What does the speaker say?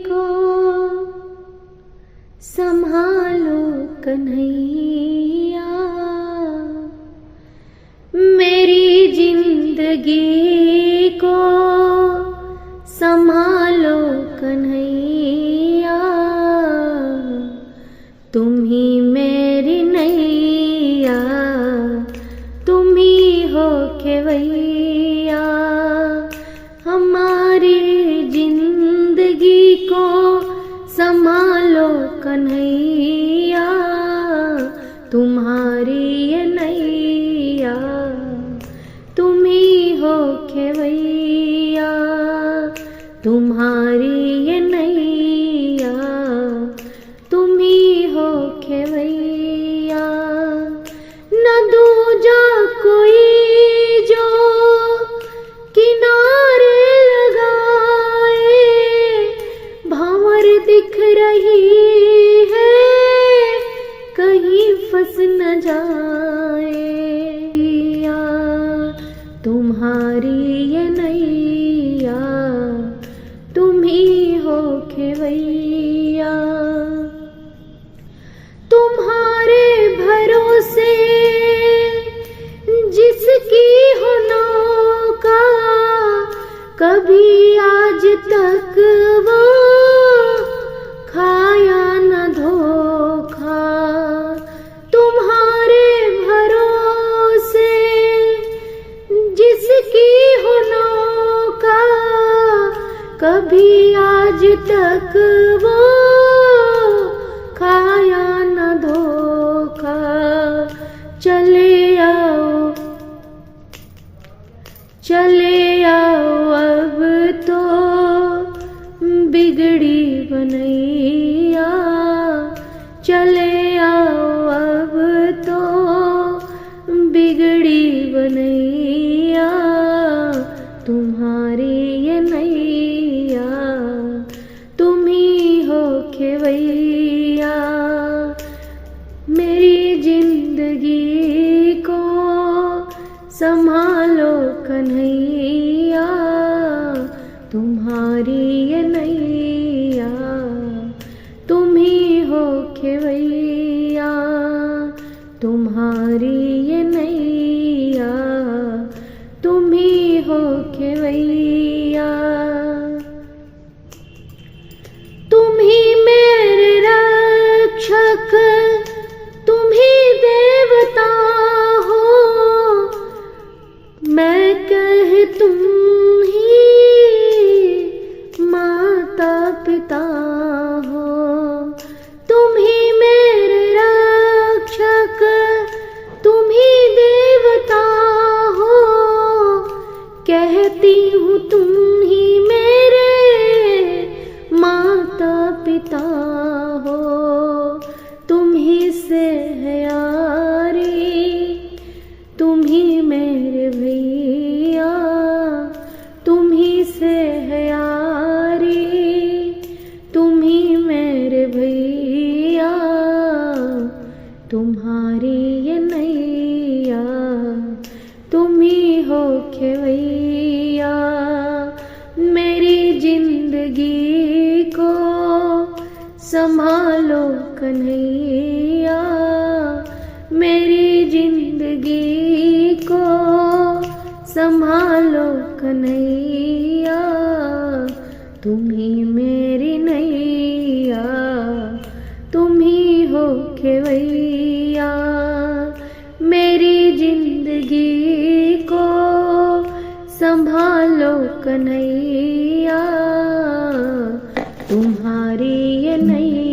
को संभालो कन्हैया, मेरी जिंदगी को संभालो कन्हैया। तुम ही मेरी नैया, तुम ही हो खेवैया, हमारी जिंदगी को संभालो कन्हैया। तुम्हारी ये नैया, तुम ही हो खेवैया, तुम्हारी ये नैया, तुम ही हो खेवैया। न दूजा कोई जो किनारे लगाए, भंवर दिख रही है कहीं फंस न जाए। तुम्हारी ये नैया, तुम ही हो खेवैया। तुम्हारे भरोसे जिसकी हो नौका, कभी आज तक वो खाया न धोखा। तुम्हारे भरोसे जिसकी हो नौका, कभी आज तक वो खाया न धोखा। चले आओ, चले आओ अब तो बिगड़ी बनैया। चले आओ अब तो बिगड़ी बनैया, तुम्हारी ये नैया, तुम ही हो खेवैया। मेरी जिंदगी को संभालो कन्हैया, तुम्हारी ये नैया, तुम ही हो खेवैया। तुम्हारी ये नैया, तुम ही हो खेवैया। तुम ही मेरे रक्षक, तुम ही देवता हो, मैं कह तुम ही माता पिता हो। तुम ही मेरे रक्षक, तुम ही देवता हो, कहती हूँ तुम ही मेरे माता पिता हो। तुम ही से है यारी, तुम ही मेरे भैया, तुम ही से है यारी, तुम ही मेरे भैया। तुम्हारी ये नैया, तुम ही हो खेवैया। मेरी जिंदगी को संभालो कन्हैया, मेरी जिंदगी को संभालो कन्हैया। तुम ही मेरी नैया, तुम ही हो खेवैया। मेरी जिंदगी को संभालो कन्हैया, तुम्हारी ये नैया,